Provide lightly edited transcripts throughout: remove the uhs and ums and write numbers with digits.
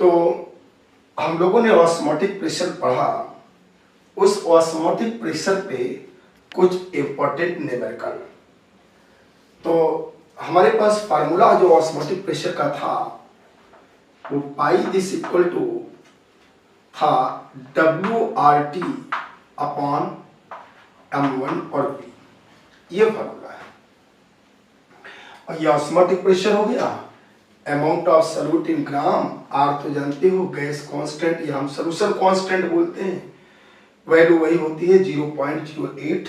तो हम लोगों ने ऑस्मोटिक प्रेशर पढ़ा, उस ऑस्मोटिक प्रेशर पे कुछ इंपॉर्टेंट न्यूमेरिकल। तो हमारे पास फार्मूला जो ऑस्मोटिक प्रेशर का था वो पाई दिस इक्वल टू था WRT अपॉन M1 और V, ये फार्मूला है। और ये ऑस्मोटिक प्रेशर हो गया, amount of solute in gram, आर तो जानते हो गैस कांस्टेंट या हम सॉल्यूशन कांस्टेंट बोलते हैं, वैल्यू वही होती है 0.08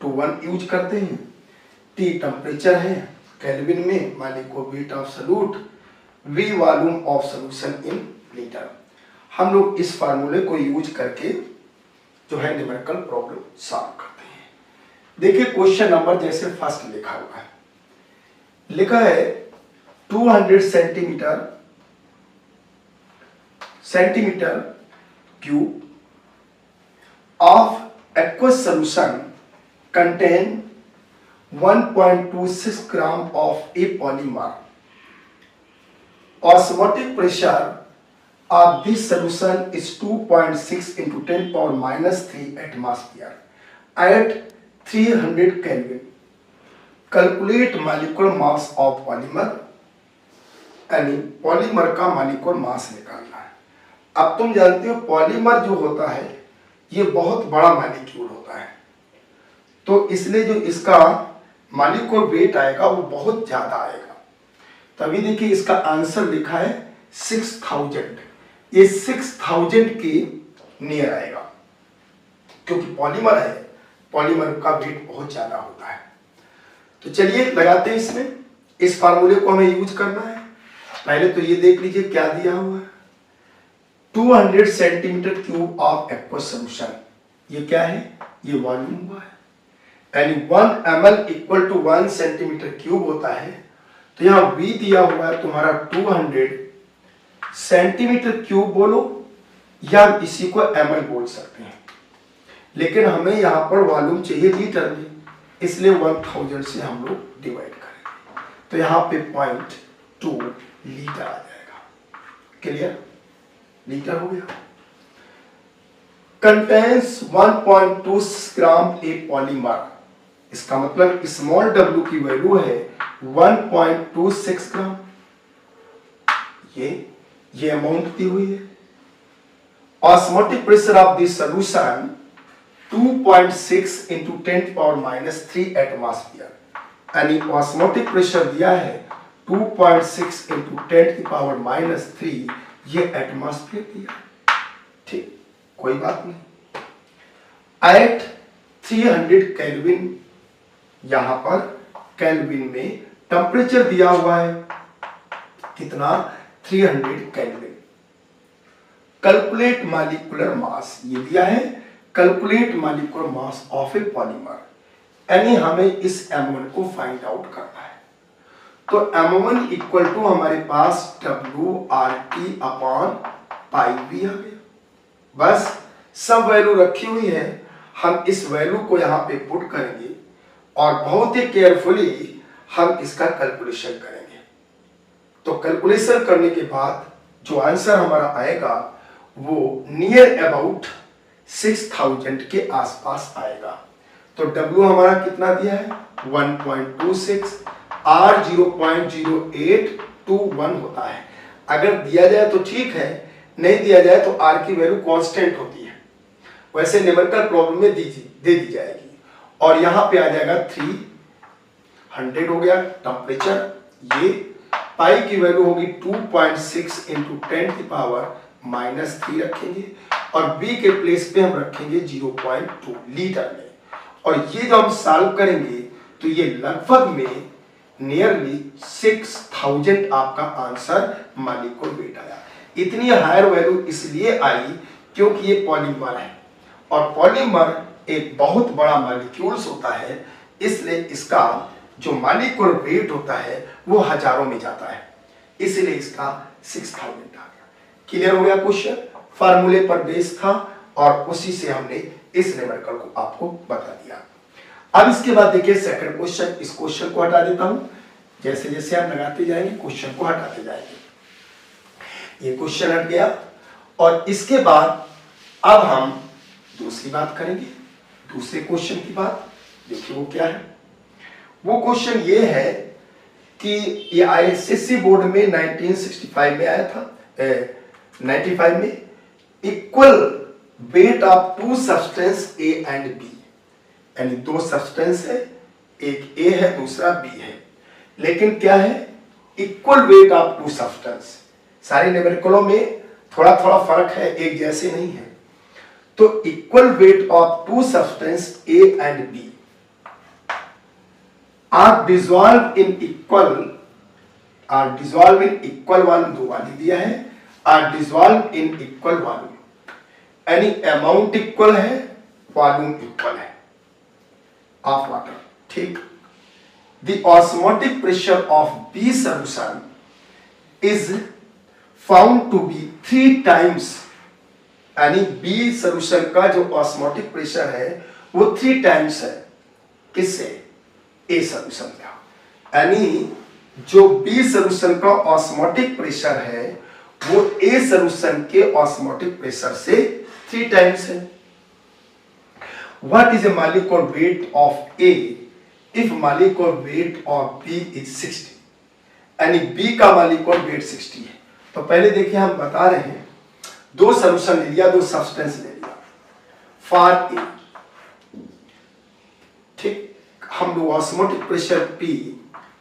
to 1 यूज करते हैं। टी टेम्परेचर है केल्विन में, मालिको weight of solute, V volume of solution in litre. हम लोग इस फार्मूले को यूज करके जो है न्यूमेरिकल प्रॉब्लम सॉल्व करते हैं। देखिए क्वेश्चन नंबर जैसे फर्स्ट लिखा हुआ है, लिखा है 200 centimetre cube of aqueous solution contain 1.26 gram of A polymer. Osmotic pressure of this solution is 2.6 into 10 power minus 3 atmosphere at 300 Kelvin. Calculate molecular mass of polymer, यानी पॉलीमर का molecular mass निकालना है। अब तुम जानते हो पॉलीमर जो होता है ये बहुत बड़ा मॉलिक्यूल होता है, तो इसलिए जो इसका मोलिकुलर वेट आएगा वो बहुत ज्यादा आएगा। तभी देखिए इसका आंसर लिखा है 6000, ये 6000 के नियर आएगा, क्योंकि पॉलीमर है, पॉलीमर का वेट बहुत ज्यादा होता है। तो चलिए लगाते हैं इसमें, इस फार्मूले को हमें यूज करना है। पहले तो ये देख लीजिए क्या दिया हुआ है, 200 centimetre cube of aqueous solution, ये क्या है, ये वॉल्यूम हुआ है, यानी 1 ml equal to 1 centimetre cube होता है। तो यहाँ V दिया हुआ है तुम्हारा 200 सेंटीमीटर क्यूब बोलो या इसी को ml बोल सकते हैं, लेकिन हमें यहाँ पर वॉल्यूम चाहिए लीटर में, इसलिए 1000 से हम लोग डिवाइड करेंगे, तो यहाँ पे 0.2 लीटर आ जाएगा। क्लियर, लीटर हो गया। कंटेन्स 1.2 ग्राम ए पॉलीमर, इसका मतलब स्मॉल w की वैल्यू है 1.26 ग्राम, ये अमाउंट दी हुई है। Osmotic pressure of this solution 2.6 into 10 power minus 3 atmosphere, यानी ऑस्मोटिक प्रेशर दिया है 2.6 into 10 की पावर माइनस 3, ये एटमॉस्फेयर दिया, ठीक, कोई बात नहीं। एट 300 केल्विन, यहां पर केल्विन में टेम्परेचर दिया हुआ है कितना, 300 केल्विन। कैलकुलेट मॉलिक्यूलर मास, ये दिया है calculate molecular mass of A polymer, यानी हमें इस M1 को फाइंड आउट करना है। तो M1 इक्वल टू हमारे पास WRT अपॉन पाई भी आ गया, बस सब वैल्यू रखी हुई है, हम इस वैल्यू को यहाँ पे पुट करेंगे और बहुत ही केयरफुली हम इसका कैलकुलेशन करेंगे। तो कैलकुलेशन करने के बाद जो आंसर हमारा आएगा वो नियर अबाउट 6000 के आसपास आएगा। तो W हमारा कितना दिया है 1.26, R 0.0821 होता है। अगर दिया जाए तो ठीक है, नहीं दिया जाए तो R की वैल्यू कांस्टेंट होती है, वैसे न्यूमेरिकल प्रॉब्लम में दे दी जाएगी। और यहाँ पे आ जाएगा 300 हो गया टेम्परेचर, ये पाई की वैल्यू होगी 2.6 into 10 की पावर माइनस 3 रखेंगे और B के प्लेस पे हम रखेंगे 0.2 लीटर में। और ये जो हम सॉल्व करेंगे तो ये लगभग में नियरली 6000 आपका आंसर मॉलिक्यूलर वेट आया। इतनी हायर वैल्यू इसलिए आई क्योंकि ये पॉलीमर है और पॉलीमर एक बहुत बड़ा मॉलिक्यूल्स होता है, इसलिए इसका जो मॉलिक्यूलर वेट होता है वो हजारों में जाता है, इसलिए इसका 6000 आ गया। क्लियर हो गया क्वेश्चन, फार्मूले पर बेस था और उसी से हमने इस न्यूमेरिकल को आपको बता दिया। अब इसके बाद देखिए सेकंड क्वेश्चन, इस क्वेश्चन को हटा देता हूं, जैसे जैसे आप लगाते जाएंगे क्वेश्चन को हटाते जाएंगे। ये क्वेश्चन हट गया। और इसके बाद अब हम दूसरी बात करेंगे, दूसरे क्वेश्चन की बात। देखिए वो क्या है। वो क्वेश्चन ये है कि ये आईएसएससी बोर्ड में 1965 में आया था, 95 में। Equal weight of two substance A and B, यानी दो सब्सटेंस है, एक ए है दूसरा बी है, लेकिन क्या है, equal weight of two substance. सारे न्यूमेरिकलों में थोड़ा थोड़ा फर्क है, एक जैसे नहीं है। तो equal weight of two substance A and B are dissolve in equal, volume, दो वाली दिया है, are dissolve in equal volume, यानी अमाउंट इक्वल है, वॉल्यूम इक्वल है ऑफ वाटर। ठीक। The osmotic pressure of B solution is found to be 3 times, यानी B solution का जो ऑस्मोटिक प्रेशर है वो 3 टाइम्स है, किससे, ए सॉल्यूशन का। यानी जो बी सॉल्यूशन का ऑस्मोटिक प्रेशर है वो ए सॉल्यूशन के ऑस्मोटिक प्रेशर से 3 टाइम्स है। What is a molecular weight of A if molecular weight of B is 60, यानी बी का मॉलिक्यूलर वेट 60 है। तो पहले देखिए हम बता रहे हैं, दो सॉल्यूशन ले लिया, दो सब्सटेंस ले लिया फॉर ए। ठीक। हम लोग osmotic pressure P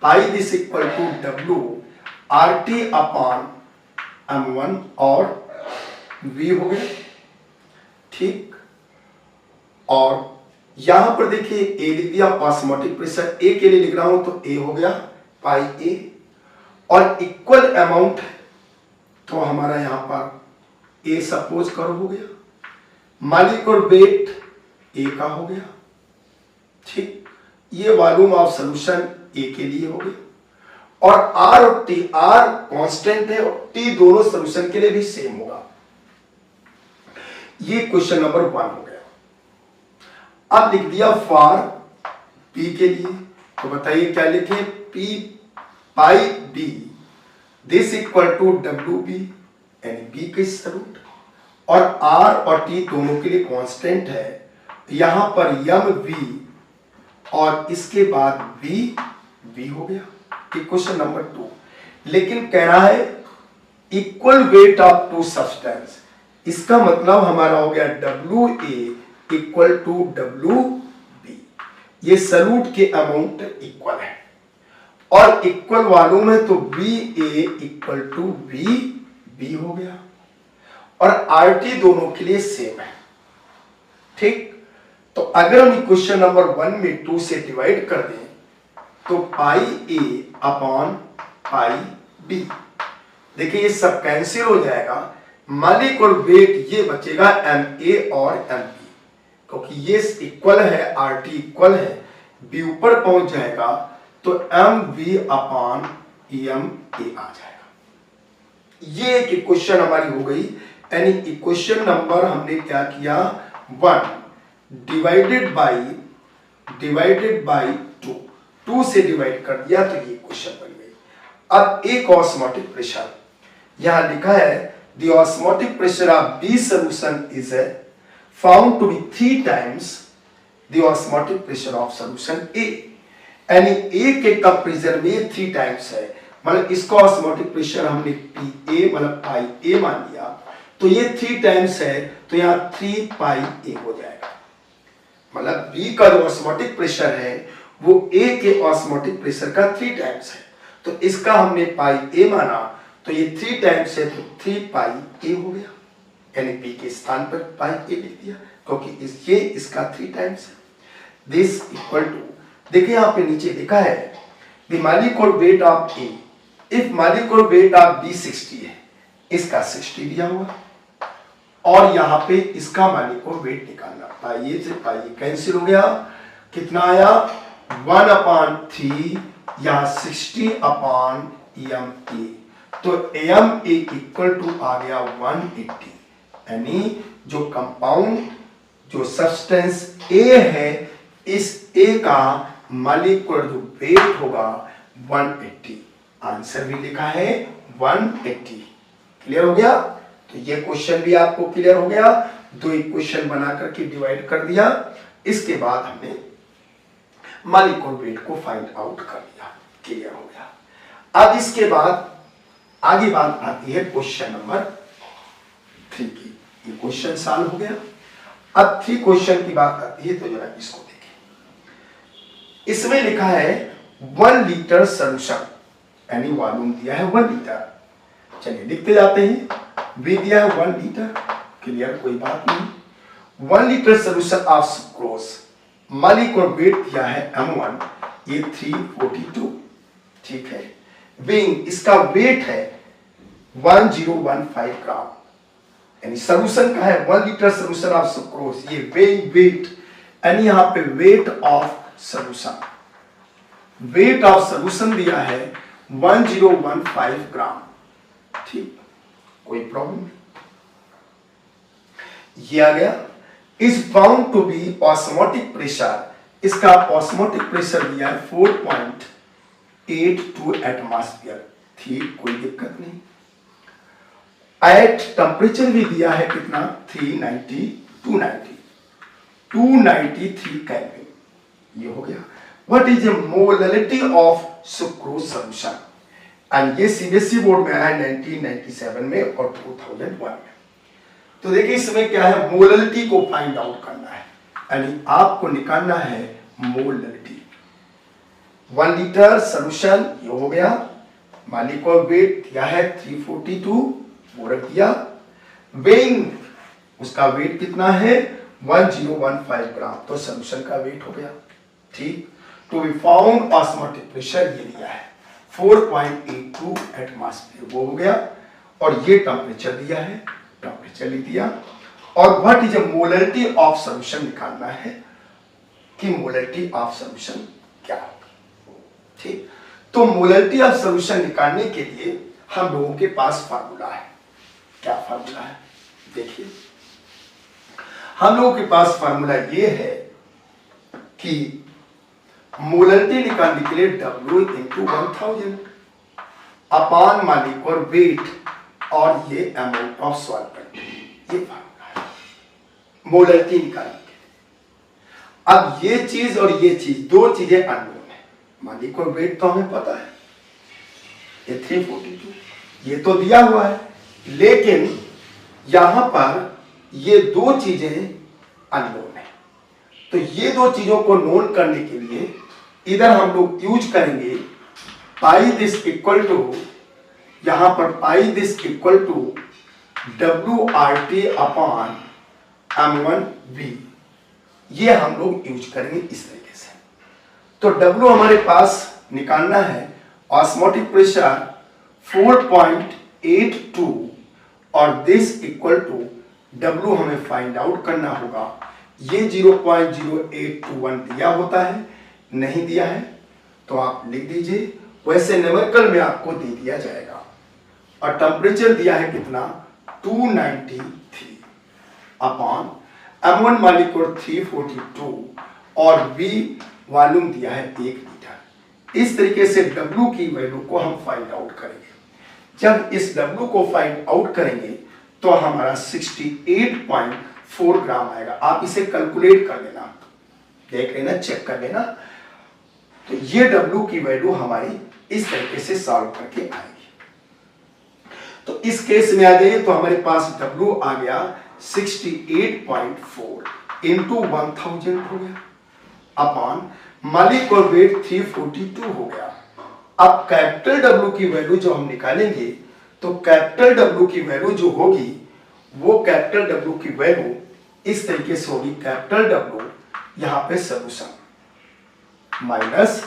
pi this equal to W RT upon M1 और V हो गया। ठीक। और यहां पर देखिए A लिख दिया, ऑस्मोटिक प्रेशर A के लिए लिख रहा हूं तो A हो गया पाई A, और इक्वल अमाउंट तो हमारा यहां पर A सपोज करो हो गया, मॉलिक्यूलर वेट A का हो गया। ठीक। ये वॉल्यूम ऑफ सॉल्यूशन ए के लिए हो गया, और आर और टी, आर कांस्टेंट है और टी दोनों सॉल्यूशन के लिए भी सेम होगा। ये क्वेश्चन नंबर 1 हो गया। अब लिख दिया फॉर पी के लिए, तो बताइए क्या लिखे, P pi B this equal to W B, यानी बी का रूट, और आर और टी दोनों के लिए कांस्टेंट है। यहां पर यम वी और इसके बाद V हो गया। क्वेश्चन नंबर 2, लेकिन कह रहा है equal weight of two substance, इसका मतलब हमारा हो गया WA इक्वल टू WB। ये सॉल्यूट के अमाउंट इक्वल है और इक्वल वॉल्यूम है, तो VA इक्वल टू VB हो गया, और RT दोनों के लिए सेम है। ठीक। तो अगर हम क्वेश्चन नंबर 1 में 2 से डिवाइड कर दें तो पाई A अपॉन पाई B, देखिए ये सब कैंसिल हो जाएगा, मॉलिक्यूलर वेट ये बचेगा MA और MB, क्योंकि ये इक्वल है, RT इक्वल है, B ऊपर पहुंच जाएगा तो MV अपॉन MA आ जाएगा। ये एक इक्वेशन हमारी हो गई, यानी इक्वेशन नंबर हमने क्या किया, 1 डिवाइडेड बाई 2 से डिवाइड कर दिया तो ये क्वेश्चन बन गई। अब एक ऑस्मोटिक प्रेशर यहां लिखा है, the osmotic pressure of B solution is found to be 3 times the osmotic pressure of solution A, यानी ए के कंपैरिजन में 3 टाइम्स है, मतलब इसका ऑस्मोटिक प्रेशर हमने PA मतलब पाई A मान लिया, तो ये 3 टाइम्स है, तो यहां 3 पाई A हो जाएगा। मतलब B का जो ऑस्मोटिक प्रेशर है वो A के ऑस्मोटिक प्रेशर का 3 टाइम्स है, तो इसका हमने पाई A माना, तो ये 3 टाइम्स है तो 3 पाई A हो गया, यानी B के स्थान पर पाई A लिख दिया, क्योंकि ये इसका 3 टाइम्स है। दिस इक्वल टू, देखिए यहाँ पे नीचे लिखा है the molecular weight of A, if molecular weight of B 60 है, इसका 60 दिया हुआ, और यहाँ पे इसका मॉलिक्यूलर वेट निकालना, पाई A से पाई A कैंसिल हो गया, कितना आया 1/3, या 60 अपॉन MA, तो MA इक्वल टू आ गया 180, यानी जो कंपाउंड जो सब्सटेंस A है, इस A का मॉलिक्यूलर जो वेट होगा 180, आंसर भी लिखा है 180। क्लियर हो गया? तो ये क्वेश्चन भी आपको क्लियर हो गया, दो इक्वेशन बना करके डिवाइड कर दिया, इसके बाद हमने मालिक और वेट को फाइंड आउट कर लिया, क्लियर हो गया। अब इसके बाद आगे बात आती है क्वेश्चन नंबर 3 की। ये क्वेश्चन सॉल्व हो गया। अब 3 क्वेश्चन की बात आती है, तो जरा इसको देखें। इसमें लिखा है 1 लीटर सॉल्यूशन, यानी वॉल्यूम दिया है 1 लीटर। चलिए लिखते जाते हैं। वी दिया है 1 लीटर, क्लियर, कोई बात नहीं। 1 लीटर सॉल्यूशन ऑफ सुक्रोज, मालिक और वेट दिया है M1, ये 342, ठीक है। वेइंग, इसका वेट है 1015 ग्राम, यानी सॉल्यूशन का है 1 लीटर सॉल्यूशन ऑफ सुक्रोज, ये वेइंग वेट, यानी यहां पे weight of solution, weight of solution दिया है 1015 ग्राम, ठीक, कोई प्रॉब्लम नहीं, ये आ गया। Is found to be osmotic pressure, इसका ऑस्मोटिक प्रेशर दिया है 4.82 एटमॉस्फेयर, ठीक, कोई दिक्कत नहीं। एट टेम्परेचर भी दिया है कितना, 293 केल्विन, ये हो गया। What is A molarity of sucrose solution, and ये सीबीएसई बोर्ड में आया है 1997 में और 2001 में। तो देखिए इसमें क्या है, मोलरिटी को फाइंड आउट करना है, यानी आपको निकालना है मोलरिटी। 1 लीटर सॉल्यूशन, ये हो गया। मालिक और वेट दिया है 342, वो रख दिया। वेइंग, उसका वेट कितना है 1015 ग्राम, तो सॉल्यूशन का वेट हो गया, ठीक। To be found osmotic pressure, ये दिया है 4.82 एटमॉस्फेयर, वो हो गया। और ये टेम्परेचर दिया है, टेम्परेचर लिख दिया। और what is A molarity of solution निकालना है कि मोलरिटी ऑफ सॉल्यूशन क्या होगा, ठीक। तो मोलरिटी ऑफ सॉल्यूशन निकालने के लिए हम लोगों के पास फार्मूला है। क्या फार्मूला है, देखिए हम लोगों के पास फार्मूला ये है कि मोलरिटी निकालने के लिए W × 1000 अपान मालिक और वेट और ये अमाउंट ऑफ सॉल्वेंट, ये फार्मूला है मोलरिटी निकालने के लिए। अब ये चीज और ये चीज, दो चीजें अननोन है। मालिक और वेट तो हमें पता है, ये 342, ये तो दिया हुआ है, लेकिन यहां पर ये दो चीजें अननोन है। तो ये दो चीजों को नोन करने के लिए इधर हम लोग यूज करेंगे पाई दिस इक्वल टू, यहां पर pi this equal to WRT upon M1V, ये हम लोग यूज करेंगे इस तरीके से। तो W हमारे पास निकालना है, ऑस्मोटिक प्रेशर 4.82 और दिस इक्वल टू W हमें फाइंड आउट करना होगा। ये 0.0821 दिया होता है, नहीं दिया है तो आप लिख दीजिए, वैसे न्यूमेरिकल में आपको दे दिया जाएगा। और टेम्परेचर दिया है कितना 293 अपॉन M1 मालिक और 342 और V वॉल्यूम दिया है 1 लीटर। इस तरीके से W की वैल्यू को हम फाइंड आउट करेंगे। जब इस W को फाइंड आउट करेंगे तो हमारा 68.4 ग्राम आएगा। आप इसे कैलकुलेट कर लेना, देख लेना, चेक कर लेना। तो ये W की वैल्यू हमारी इस तरीके से सॉल्व करके आएगी। तो इस केस में आ जाइए तो हमारे पास W आ गया 68.4 इंटू 1000 हो गया अपॉन मालिक और वेट 342 हो गया। अब कैपिटल W की वैल्यू जो हम निकालेंगे तो कैपिटल W की वैल्यू जो होगी वो कैपिटल W की वैल्यू इस तरीके से होगी, कैपिटल W यहां पे सॉल्यूशन माइनस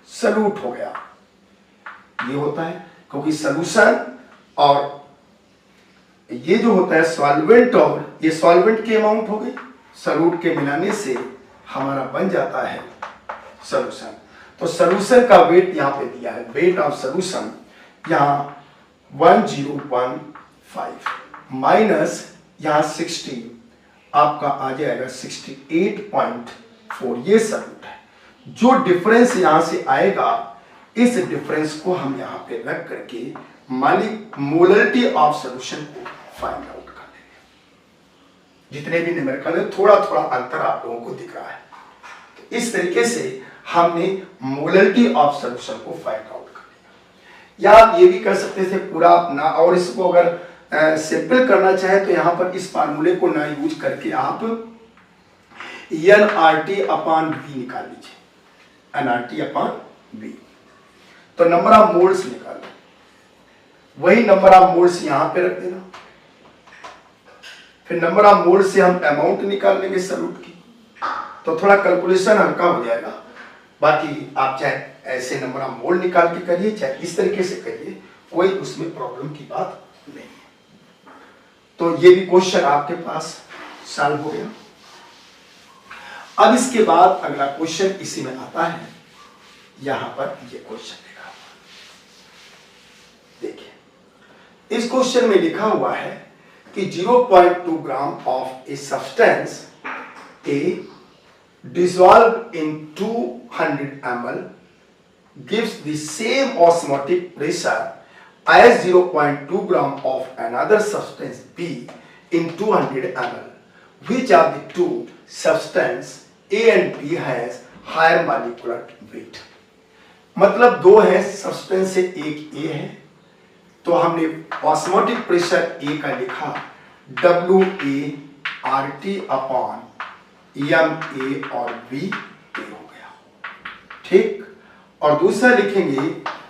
सॉल्यूट हो गया, ये होता है क्योंकि सॉल्यूशन और ये जो होता है सॉल्वेंट, और ये सॉल्वेंट की अमाउंट हो गई, सॉल्यूट के मिलाने से हमारा बन जाता है सॉल्यूशन। तो सॉल्यूशन का वेट यहां पे दिया है, वेट ऑफ सॉल्यूशन यहां 1015 माइनस यहां 60 आपका आ जाएगा 68.4, ये सॉल्यूट है। जो डिफरेंस यहां से आएगा इस डिफरेंस को हम यहां पे रख करके मोलरिटी ऑफ सोल्यूशन को फाइंड आउट कर लेंगे। जितने भी न्यूमेरिकल है थोड़ा थोड़ा अंतर आप लोगों को दिख रहा है। तो इस तरीके से हमने मोलरिटी ऑफ सोल्यूशन को फाइंड आउट कर लिया। या आप ये भी कर सकते थे पूरा अपना, और इसको अगर सिंपल करना चाहे तो यहां पर इस फार्मूले को ना यूज करके आप NRT अपॉन V निकाल लीजिए, NRT अपॉन V। तो नंबर ऑफ मोल्स निकालो, वही नंबर ऑफ मोल्स यहां पे रख देना, फिर नंबर ऑफ मोल्स से हम अमाउंट निकाल लेंगे सॉल्यूट की, तो थोड़ा कैलकुलेशन हल्का हो जाएगा। बाकी आप चाहे ऐसे नंबर ऑफ मोल निकाल के करिए, चाहे इस तरीके से करिए, कोई उसमें प्रॉब्लम की बात नहीं है। तो ये भी क्वेश्चन आपके पास सॉल्व हो गया। अब इसके बाद अगला क्वेश्चन इसी में आता है, यहां पर ये क्वेश्चन लिखा हुआ देखिए। इस क्वेश्चन में लिखा हुआ है कि 0.2 gram of a substance A dissolved in 200 ml gives the same osmotic pressure as 0.2 gram of another substance B in 200 ml. Which of the two substance A and B has higher molecular weight? मतलब दो है substance से, एक A है, तो हमने osmotic pressure A का लिखा WA/RT अपॉन MA और B A हो गया, ठीक। और दूसरा लिखेंगे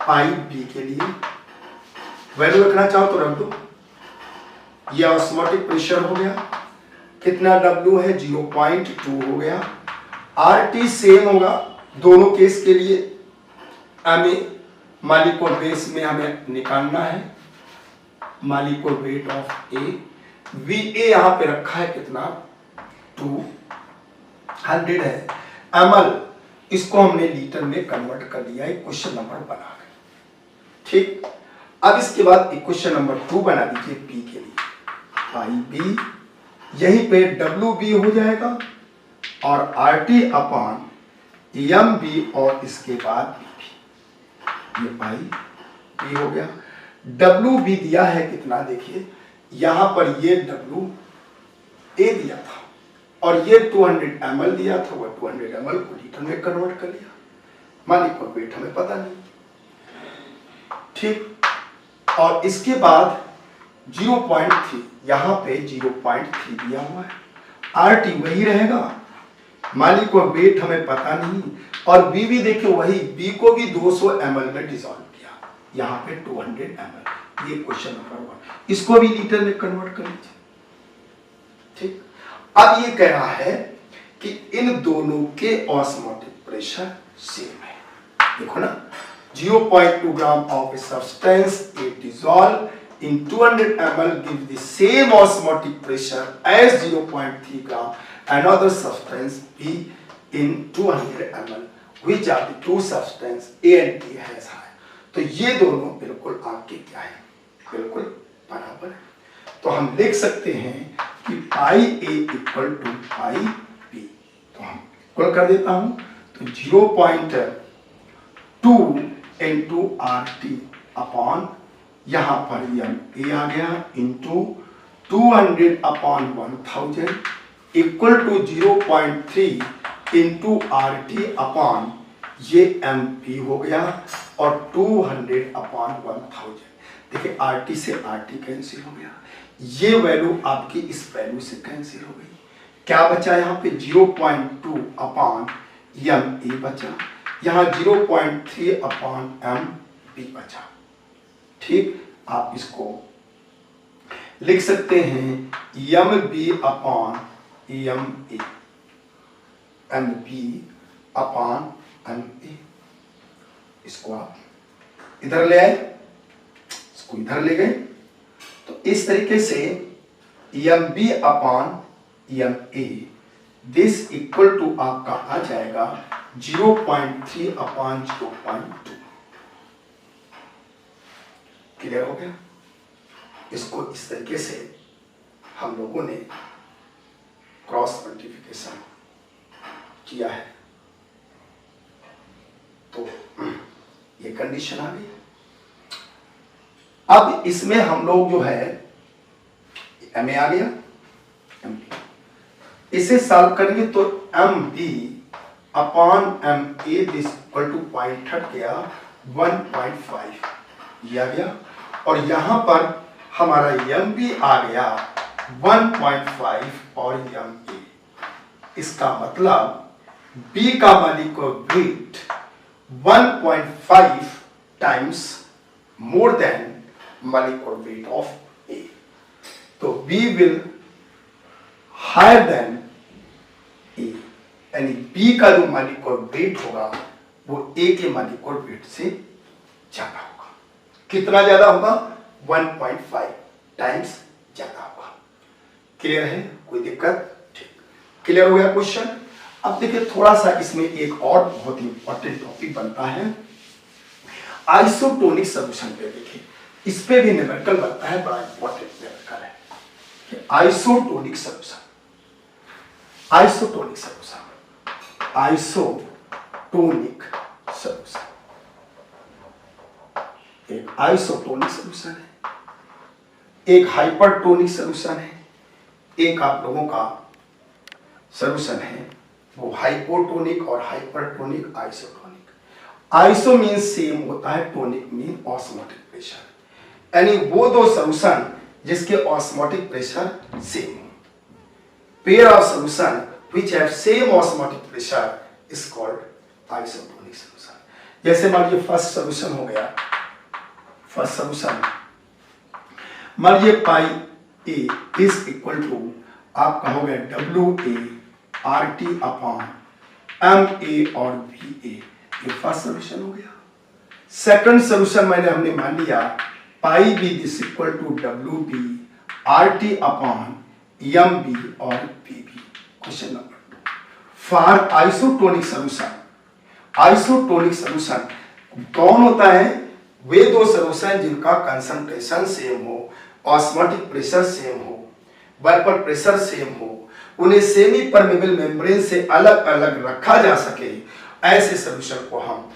IB के लिए, वैल्यू रखना चाहो तो रख दो। ये ऑस्मोटिक प्रेशर हो गया, कितना W है 0.2 हो गया। RT सेम होगा दोनों केस के लिए, MA मॉलिक्यूलर बेस में हमें निकालना है, molecular weight of A। VA यहां पे रखा है कितना 200 है, ml इसको हमने लीटर में कन्वर्ट कर लिया है, क्वेश्चन नंबर बना गए, ठीक। अब इसके बाद इक्वेशन नंबर 2 बना दीजिए P के लिए, IB यहीं पे WB हो जाएगा और RT अपॉन MB और इसके बाद BP, ये IB हो गया। WB दिया है कितना देखिए, यहां पर ये WA दिया था और ये 200 ml दिया था, वह 200 ml को लीटर में कन्वर्ट कर लिया, मॉलिक्यूलर वेट हमें पता नहीं, ठीक। और इसके बाद 0.3 यहां पे 0.3 दिया हुआ है, RT वही रहेगा, मॉलिक्यूलर वेट हमें पता नहीं, और B भी देखिए वही, B को भी 200 ml में डिसॉल्व किया, यहां पे 200 ml। ये क्वेश्चन नंबर 1, इसको भी लीटर में कन्वर्ट कर लीजिए, ठीक। अब ये कह रहा है कि इन दोनों के ऑस्मोटिक प्रेशर सेम है, देखो ना, 0.2 gram of a substance A dissolve in 200 ml gives the same osmotic pressure as 0.3 gram another substance B in 200 ml. Which of the two substance A and B has high? तो ये दोनों बिल्कुल आपके क्या है, बिल्कुल बराबर है। तो हम लिख सकते हैं कि pi A equal to pi B, तो हम इक्वल कर देता हूं, तो 0.2 इंटू RT अपॉन यहां पर A आ गया into 200 upon 1000 equal to 0.3 into RT upon ये MP हो गया और 200 अपॉन 1000। देखिए RT से RT कैंसिल हो गया, ये वैल्यू आपकी इस वैल्यू से कैंसिल हो गई, क्या बचा यहाँ पे 0.2 अपॉन MA बचा, यहाँ 0.3 अपॉन MB बचा, ठीक। आप इसको लिख सकते हैं MB upon MA, MB upon MA, इसको आप इधर ले आए, इसको इधर ले गए, तो इस तरीके से MB upon MA this equal to आपका आ जाएगा 0.3 अपॉन 0.2। क्लियर हो गया? इसको इस तरीके से हम लोगों ने क्रॉस मल्टीप्लिकेशन किया है, तो ये कंडीशन आ गई। अब इसमें हम लोग जो है एम ए आ गया, इसे सॉल्व करेंगे तो M B upon M A this equal to point हट गया 1.5 ये आ गया, और यहां पर हमारा एम बी आ गया 1.5 और एम ए। इसका मतलब बी का molecular weight 1.5 times more than molecular weight of A. तो B will higher than A, यानी B का जो molecular weight होगा वो A के molecular weight से ज्यादा होगा। कितना ज्यादा होगा? 1.5 टाइम्स ज्यादा होगा। क्लियर है? कोई दिक्कत? ठीक, क्लियर हो गया क्वेश्चन। अब देखिए थोड़ा सा इसमें एक और बहुत ही इंपॉर्टेंट टॉपिक बनता है, आइसोटोनिक सॉल्यूशन पे। देखिए इस पे भी न्यूमेरिकल बनता है, बड़ा इंपॉर्टेंट न्यूमेरिकल है कि isotonic solution, isotonic solution, isotonic solution. एक आइसोटोनिक सॉल्यूशन है, एक हाइपरटोनिक सॉल्यूशन है, एक आप लोगों का सॉल्यूशन है वो हाइपोटोनिक और hypertonic isotonic. Iso mean same होता है, टोनिक मीन ऑस्मोटिक प्रेशर, यानी वो दो सॉल्यूशन जिसके ऑस्मोटिक प्रेशर सेम हो। Pair of solution which have same osmotic pressure is called isotonic solution. जैसे मान लीजिए फर्स्ट सॉल्यूशन हो गया, फर्स्ट सॉल्यूशन मान लीजिए pi A is equal to आपका हो गया W A R T upon M A और वी ए, ये फर्स्ट सॉल्यूशन हो गया। सेकंड सॉल्यूशन हमने मान लिया pi B this equal to W B R T upon M B और B B. Question number 2, for isotonic solution, isotonic solution कौन होता है? वे दो सॉल्यूशन जिनका कंसंट्रेशन सेम हो, ऑस्मोटिक प्रेशर सेम हो, वेपर प्रेशर सेम हो, उन्हें सेमी परमेबल मेम्ब्रेन से अलग अलग रखा जा सके, ऐसे सॉल्यूशन को हम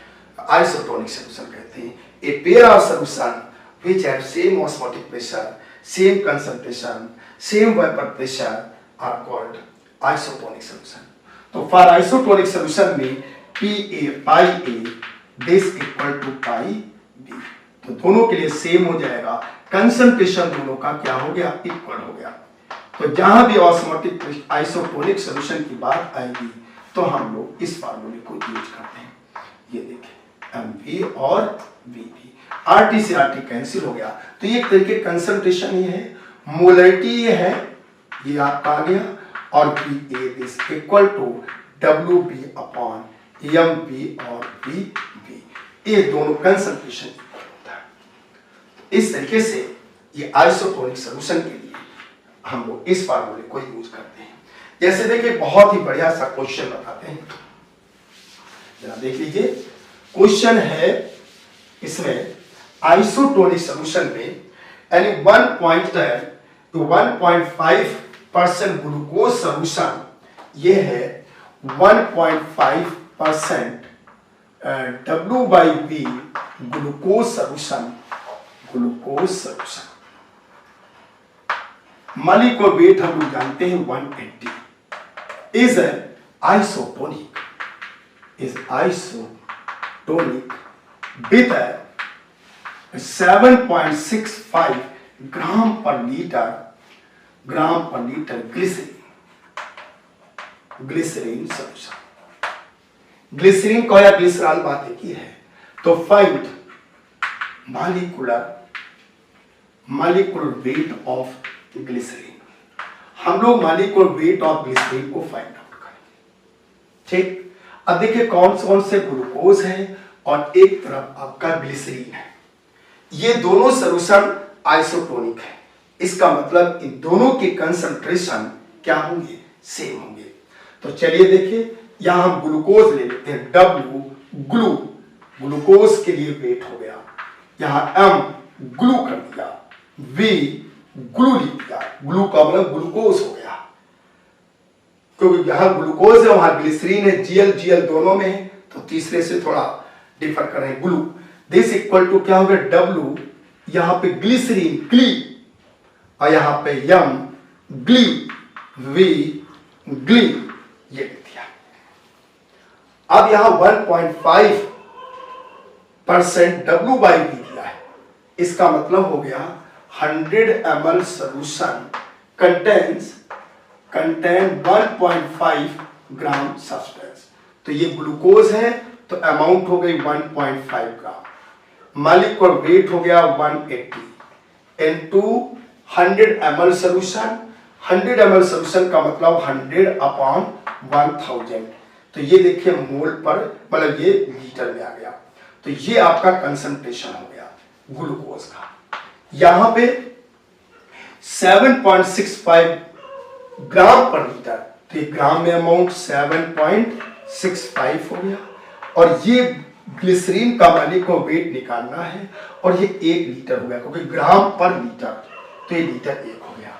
आइसोटोनिक सॉल्यूशन कहते हैं। A pair of solution which have same osmotic pressure, same concentration, same vapor pressure are called isotonic solution. तो for isotonic solution में Pa pi A this equal to pi B, तो दोनों के लिए same हो जाएगा, कंसंट्रेशन दोनों का क्या हो गया? इक्वल हो गया। तो जहां भी ऑस्मोटिक आइसोटोनिक सॉल्यूशन की बात आएगी तो हम लोग इस फार्मूले को यूज करते हैं। ये देखिए MV और VB, RT से RT कैंसिल हो गया, तो ये एक तरीके कंसंट्रेशन ही है, मोलरिटी ये है, ये आपका आ गया, और PA is equal to WB upon MB और VB, ये दोनों कंसंट्रेशन होता है। इस तरीके से ये आइसोटोनिक सॉल्यूशन के लिए हम लोग इस फार्मूले को यूज करते हैं। जैसे देखिए बहुत ही बढ़िया सा क्वेश्चन बताते हैं, जरा देख लीजिए। क्वेश्चन है इसमें आइसोटोनिक सॉल्यूशन में यानी 1.5% ग्लूकोज सॉल्यूशन, ये है 1.5% W/V glucose solution, glucose solution molecular weight हम लोग जानते हैं 180, is isotonic, is isotonic with 7.65 ग्राम पर लीटर ग्लिसरीन सॉल्यूशन। ग्लिसरीन को या ग्लिसरॉल बात एक ही है। तो find molecular weight of glycerine, हम लोग मॉलिक्यूलर वेट ऑफ ग्लिसरीन को फाइंड आउट करेंगे। ठीक, अब देखिए कौन कौन से ग्लूकोज है और एक तरफ आपका ग्लिसरीन है, ये दोनों सॉल्यूशन आइसोटोनिक है, इसका मतलब इन दोनों के कंसंट्रेशन क्या होंगे? सेम होंगे। तो चलिए देखिए, यहां हम ग्लूकोज ले लेते हैं, W ग्लूकोज के लिए वेट हो गया, यहां M ग्लू कर दिया, V ग्लू लिख दिया, ग्लू का मतलब ग्लूकोज हो गया, क्योंकि यहां ग्लूकोज है वहां ग्लिसरीन है, Gl दोनों में है, तो तीसरे से थोड़ा डिफर कर रहे हैं, ग्लू। दिस इक्वल टू क्या हो गया? W यहां पे ग्लिसरीन ग्ली, और यहां पे यम ग्ली वी ग्ली, ये लिख दिया। अब यहां 1.5% W/V दिया है, इसका मतलब हो गया 100 ml solution contain 1.5 ग्राम सब्सटेंस। तो ये ग्लूकोज है, तो अमाउंट हो गई 1.5 ग्राम, मॉलिक्यूलर वेट हो गया 180 into 100 ml solution. 100 ml solution का मतलब 100/1000, तो ये देखिए मोल पर, मतलब ये लीटर में आ गया। तो ये आपका कंसंट्रेशन हो गया ग्लूकोज का। यहां पे 7.65 ग्राम पर लीटर, तो ये ग्राम में अमाउंट 7.65 हो गया। और ये ग्लिसरीन का मॉलिक्यूलर वेट निकालना है, और ये 1 लीटर हो गया, क्योंकि ग्राम पर लीटर, तो ये लीटर 1 हो गया।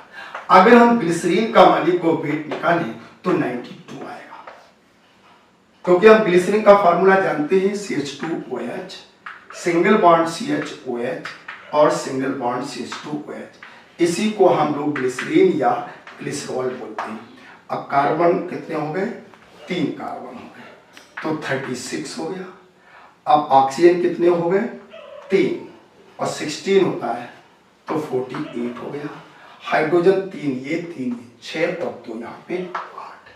अगर हम ग्लिसरीन का मॉलिक्यूलर वेट निकालें तो 92 आएगा, क्योंकि हम ग्लिसरीन का फार्मूला जानते हैं CH2OH, सिंगल बॉन्ड CHOH और सिंगल बॉन्ड CH2OH। इसी को हम लोग ग्लिसरीन या ग्लिसरॉल बोलते हैं। अब कार्बन कितने हो गए? 3 कार्बन हो गए, तो 36 हो गया। अब ऑक्सीजन कितने हो गए? 3, और 16 होता है तो 48 हो गया। हाइड्रोजन 3, ये 3, 6 और 2 यहाँ पे 8।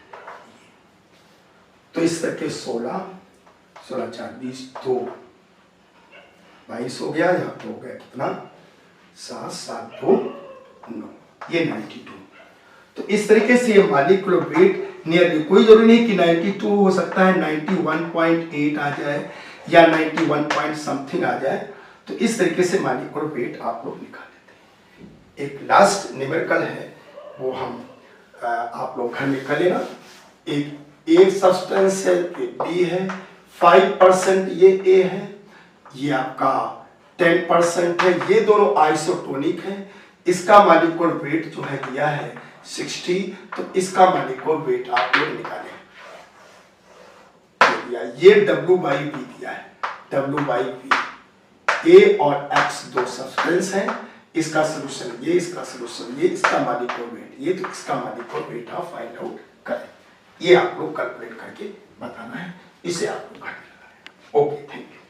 तो इस तरह के 16, 16 4 20, 2 22 हो गया। यहाँ पे हो गया कितना? 7 7 2 9, ये 92। तो इस तरीके से ये मॉलिक्यूलर वेट नियरली, कोई जरूरी नहीं कि 92 हो सकता है, 91.8 आ जाए या 91 पॉइंट समथिंग आ जाए। तो इस तरीके से मॉलिक्यूलर वेट आप लोग निकाल लेते हैं। एक लास्ट न्यूमेरिकल है, वो हम आप लोग घर में कर लेना। एक सब्सटेंस है, एक B है, 5% ये A है, ये आपका 10% है, ये दोनों आइसोटोनिक है। इसका मॉलिक्यूलर वेट जो है दिया है 60, तो इसका मॉलिक्यूलर वेट आप लोग निकालें। ये W/V दिया है, W/V। A और X 2 सब्सटेंस है, इसका सॉल्यूशन ये, इसका सॉल्यूशन ये, इसका मॉलिक्यूलर वेट ये, तो इसका मॉलिक्यूलर वेट आप फाइंड आउट करें। ये आप लोग कैलकुलेट करके बताना है, इसे आप लोग घंटे लगाएं। Okay, thank you.